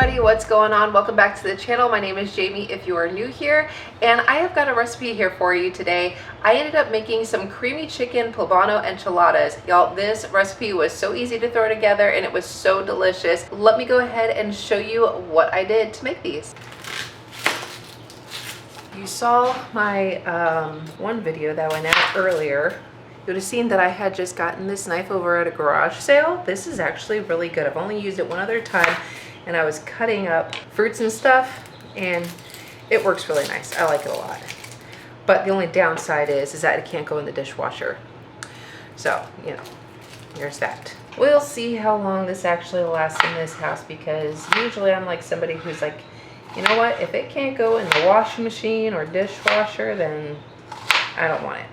everybody, what's going on? Welcome back to the channel. My name is Jamie if you are new here, and I have got a recipe here for you today. I ended up making some creamy chicken poblano enchiladas. Y'all, this recipe was so easy to throw together and it was so delicious. Let me go ahead and show you what I did to make these. You saw my one video that went out earlier. You would have seen that I had just gotten this knife over at a garage sale. This is actually really good. I've only used it one other time, and I was cutting up fruits and stuff, and it works really nice. I like it a lot. But the only downside is that it can't go in the dishwasher. So, you know, there's that. We'll see how long this actually lasts in this house, because usually I'm like somebody who's like, you know what, if it can't go in the washing machine or dishwasher, then I don't want it.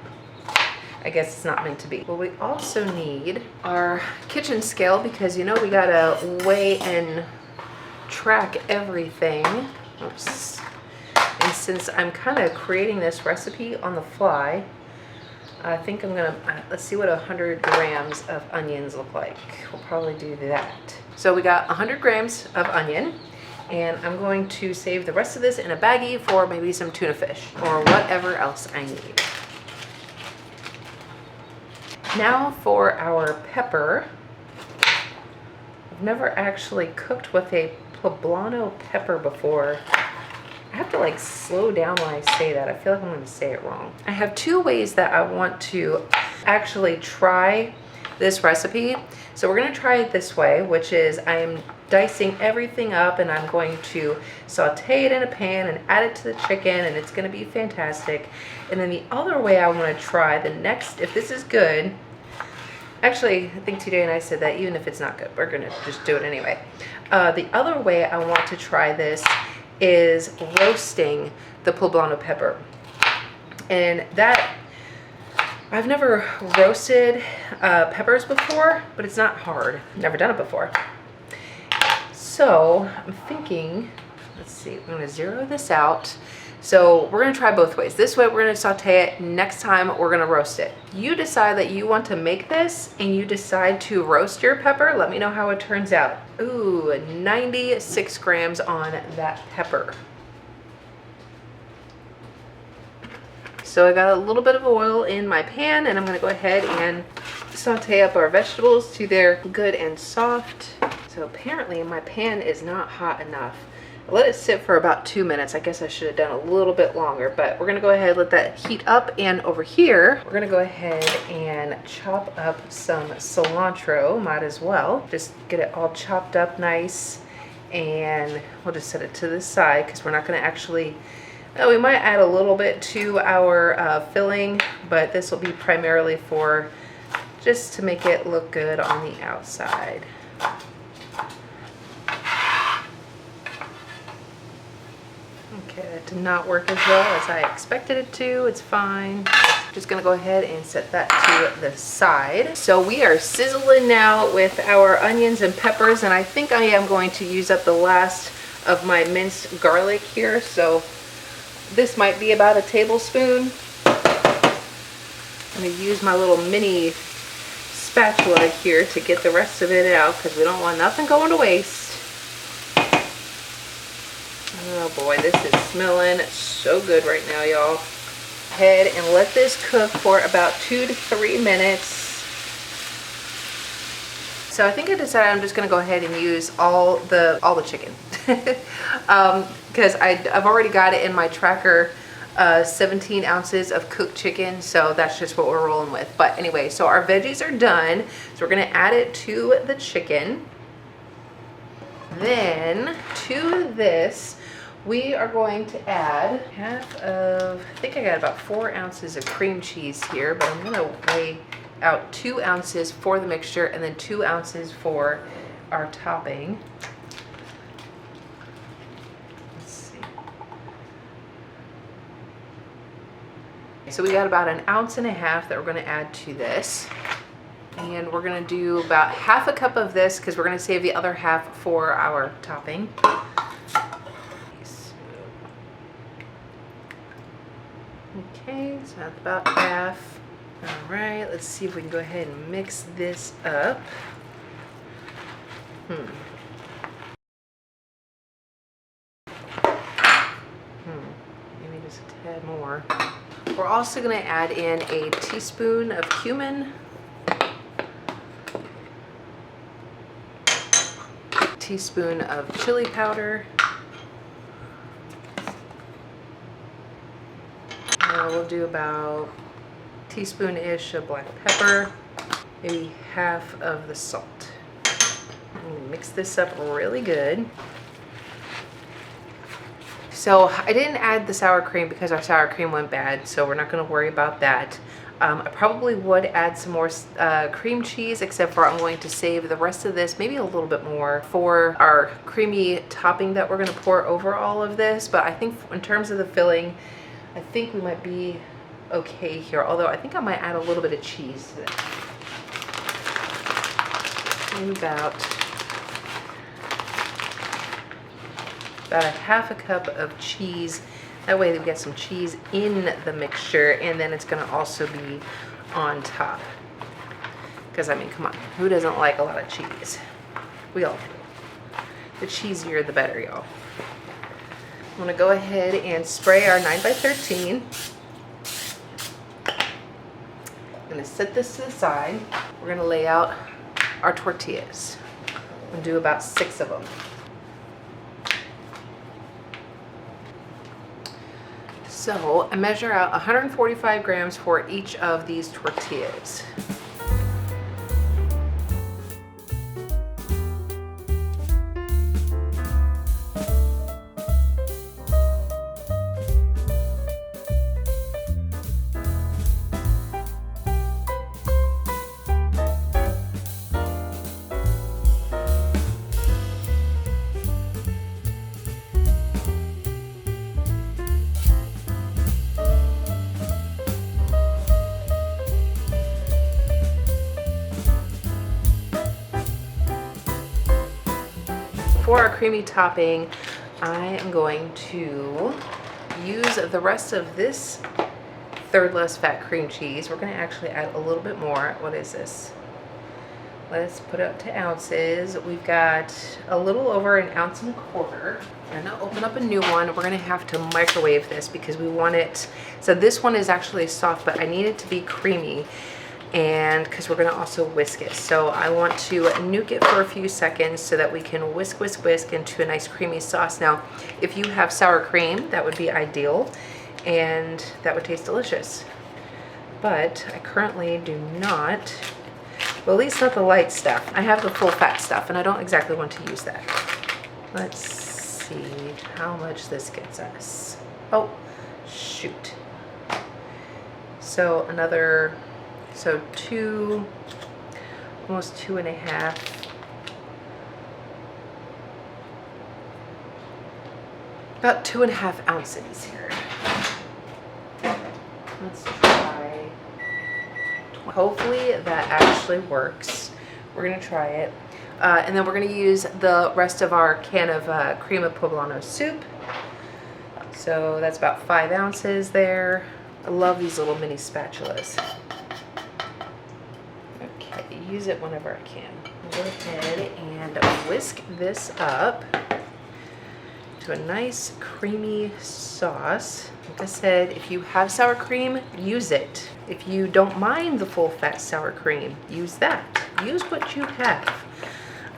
I guess it's not meant to be. Well, we also need our kitchen scale, because you know we gotta weigh and track everything. Oops. And since I'm kind of creating this recipe on the fly, I think I'm gonna, let's see what 100 grams of onions look like. We'll probably do that. So we got 100 grams of onion, and I'm going to save the rest of this in a baggie for maybe some tuna fish or whatever else I need. Now for our pepper. I've never actually cooked with a poblano pepper before. I have to like slow down when I say that. I feel like I'm going to say it wrong. I have two ways that I want to actually try this recipe. So we're going to try it this way, which is I'm dicing everything up and I'm going to saute it in a pan and add it to the chicken, and it's going to be fantastic. And then the other way I want to try the next, if this is good, actually I think TJ and I said that even if it's not good, we're going to just do it anyway. The other way I want to try this is roasting the poblano pepper. And that, I've never roasted peppers before, but it's not hard. Never done it before. So I'm thinking, let's see, I'm gonna zero this out. So we're gonna try both ways. This way we're gonna saute it, next time we're gonna roast it. You decide that you want to make this and you decide to roast your pepper. Let me know how it turns out. Ooh, 96 grams on that pepper. So I got a little bit of oil in my pan, and I'm gonna go ahead and saute up our vegetables till they're good and soft. So apparently my pan is not hot enough. I let it sit for about 2 minutes. I guess I should have done a little bit longer, but we're gonna go ahead and let that heat up. And over here, we're gonna go ahead and chop up some cilantro, might as well. Just get it all chopped up nice, and we'll just set it to the side because we're not gonna actually, well, we might add a little bit to our filling, but this will be primarily for just to make it look good on the outside. Okay, that did not work as well as I expected it to. It's fine. Just gonna go ahead and set that to the side. So we are sizzling now with our onions and peppers, and I think I am going to use up the last of my minced garlic here. So this might be about a tablespoon. I'm gonna use my little mini spatula here to get the rest of it out, because we don't want nothing going to waste. Oh boy, this is smelling so good right now, y'all. Ahead and let this cook for about 2 to 3 minutes. So I think I decided I'm just gonna go ahead and use all the chicken. Because I've already got it in my tracker, 17 ounces of cooked chicken, so that's just what we're rolling with. But anyway, so our veggies are done, so we're gonna add it to the chicken. Then to this, we are going to add half of, I think I got about 4 ounces of cream cheese here, but I'm gonna weigh out 2 ounces for the mixture and then 2 ounces for our topping. Let's see. So we got about 1.5 ounces that we're gonna add to this. And we're gonna do about half a cup of this because we're gonna save the other half for our topping. Okay, so that's about half. All right, let's see if we can go ahead and mix this up. We're also gonna add in a teaspoon of cumin, teaspoon of chili powder. We'll do about a teaspoon-ish of black pepper, maybe half of the salt. Mix this up really good. So I didn't add the sour cream because our sour cream went bad, so we're not going to worry about that. I probably would add some more cream cheese, except for I'm going to save the rest of this, maybe a little bit more, for our creamy topping that we're going to pour over all of this. But I think in terms of the filling, I think we might be okay here, although I think I might add a little bit of cheese to that. Maybe about a half a cup of cheese. That way we get some cheese in the mixture, and then it's gonna also be on top. Because I mean, come on, who doesn't like a lot of cheese? We all do. The cheesier the better, y'all. I'm gonna go ahead and spray our 9x13. I'm gonna set this to the side. We're gonna lay out our tortillas. I'm gonna do about 6 of them. So I measure out 145 grams for each of these tortillas. For our creamy topping, I am going to use the rest of this third less fat cream cheese. We're going to actually add a little bit more. What is this? Let's put it up to ounces. We've got a little over 1.25 ounces. I'm going to open up a new one. We're going to have to microwave this because we want it. So this one is actually soft, but I need it to be creamy. And because we're going to also whisk it. So I want to nuke it for a few seconds so that we can whisk into a nice creamy sauce. Now, if you have sour cream, that would be ideal, and that would taste delicious. But I currently do not, well, at least not the light stuff. I have the full fat stuff, and I don't exactly want to use that. Let's see how much this gets us. Oh, shoot. So another... So almost 2.5. About 2.5 ounces here. Let's try. Hopefully that actually works. We're gonna try it. And then we're gonna use the rest of our can of Cream of Poblano soup. So that's about 5 ounces there. I love these little mini spatulas. Use it whenever I can. Go ahead and whisk this up to a nice creamy sauce. Like I said, if you have sour cream, use it. If you don't mind the full fat sour cream, use that. Use what you have.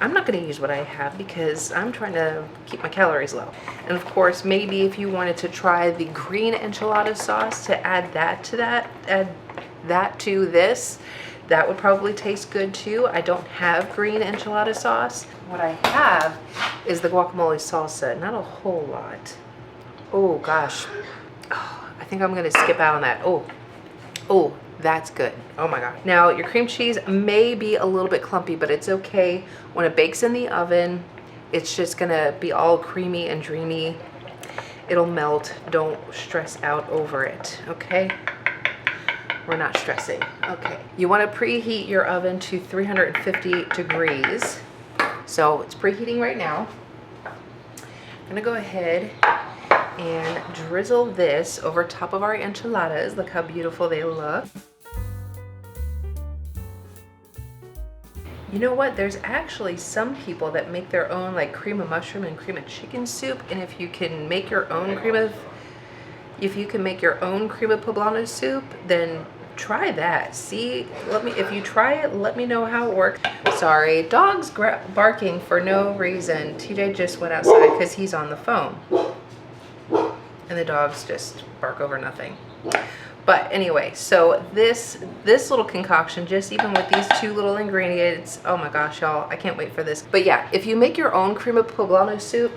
I'm not going to use what I have because I'm trying to keep my calories low. And of course, maybe if you wanted to try the green enchilada sauce, to add that to this, that would probably taste good too. I don't have green enchilada sauce. What I have is the guacamole salsa, not a whole lot. Oh gosh, oh, I think I'm gonna skip out on that. Oh, that's good. Oh my God. Now your cream cheese may be a little bit clumpy, but it's okay. When it bakes in the oven, it's just gonna be all creamy and dreamy. It'll melt. Don't stress out over it, okay? We're not stressing. Okay. You want to preheat your oven to 350 degrees. So it's preheating right now. I'm gonna go ahead and drizzle this over top of our enchiladas. Look how beautiful they look. You know what? There's actually some people that make their own like cream of mushroom and cream of chicken soup. And if you can make your own cream of if you can make your own cream of poblano soup, then try that. See, if you try it, let me know how it works. Sorry, dog's barking for no reason. TJ just went outside because he's on the phone. And the dogs just bark over nothing. But anyway, so this little concoction, just even with these 2 little ingredients, oh my gosh, y'all, I can't wait for this. But yeah, if you make your own cream of poblano soup,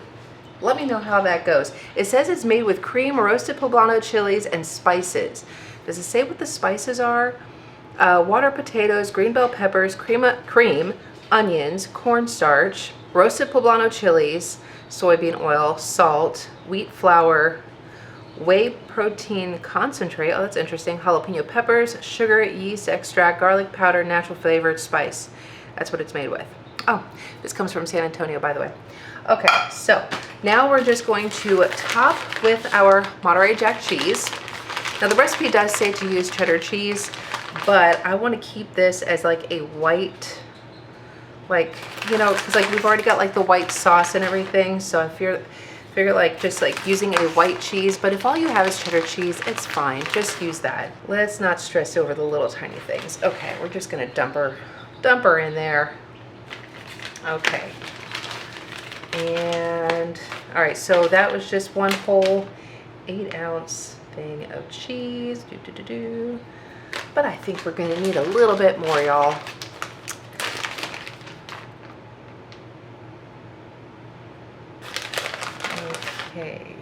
let me know how that goes. It says it's made with cream, roasted poblano chilies, and spices. Does it say what the spices are? Water potatoes, green bell peppers, cream, onions, cornstarch, roasted poblano chilies, soybean oil, salt, wheat flour, whey protein concentrate, oh that's interesting, jalapeno peppers, sugar, yeast extract, garlic powder, natural flavored spice. That's what it's made with. Oh, this comes from San Antonio, by the way. Okay, so now we're just going to top with our Monterey Jack cheese. Now the recipe does say to use cheddar cheese, but I want to keep this as like a white, like, you know, because like we've already got like the white sauce and everything, so I figure like just like using a white cheese. But if all you have is cheddar cheese, it's fine, just use that. Let's not stress over the little tiny things. Okay, we're just gonna dump her in there. Okay, and all right, so that was just one whole 8-ounce thing of cheese. But I think we're gonna need a little bit more, y'all. Okay,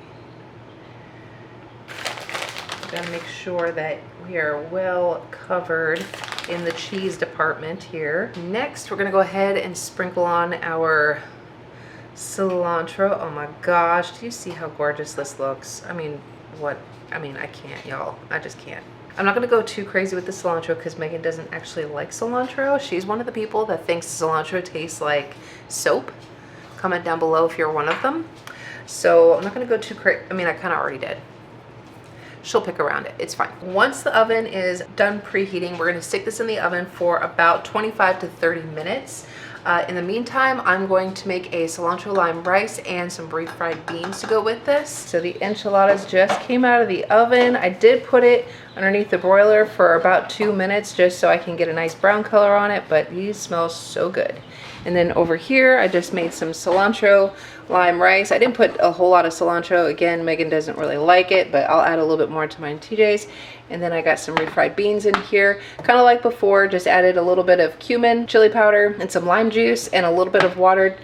gotta make sure that we are well covered in the cheese department here. Next, we're gonna go ahead and sprinkle on our cilantro. Oh my gosh, do you see how gorgeous this looks? I mean, I can't, y'all. I just can't. I'm not gonna go too crazy with the cilantro because Megan doesn't actually like cilantro. She's one of the people that thinks cilantro tastes like soap. Comment down below if you're one of them. So I'm not gonna go too crazy. I mean, I kind of already did. She'll pick around it, it's fine. Once the oven is done preheating, we're gonna stick this in the oven for about 25 to 30 minutes. In the meantime, I'm going to make a cilantro lime rice and some refried beans to go with this. So the enchiladas just came out of the oven. I did put it underneath the broiler for about 2 minutes just so I can get a nice brown color on it, but these smell so good. And then over here, I just made some cilantro lime rice. I didn't put a whole lot of cilantro. Again, Megan doesn't really like it, but I'll add a little bit more to mine TJ's. And then I got some refried beans in here. Kind of like before, just added a little bit of cumin, chili powder, and some lime juice, and a little bit of water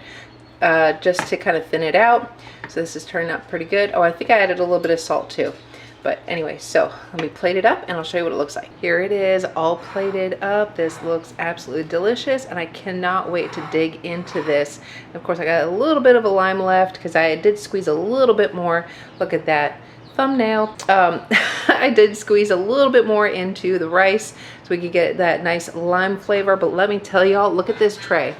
just to kind of thin it out. So this is turning out pretty good. Oh, I think I added a little bit of salt too. But anyway, so let me plate it up and I'll show you what it looks like. Here it is, all plated up. This looks absolutely delicious and I cannot wait to dig into this. And of course, I got a little bit of a lime left because I did squeeze a little bit more. Look at that thumbnail. I did squeeze a little bit more into the rice so we could get that nice lime flavor. But let me tell y'all, look at this tray.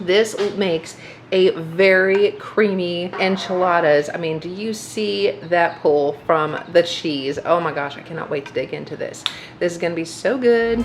This makes a very creamy enchiladas. I mean, do you see that pull from the cheese? Oh my gosh, I cannot wait to dig into this. This is gonna be so good.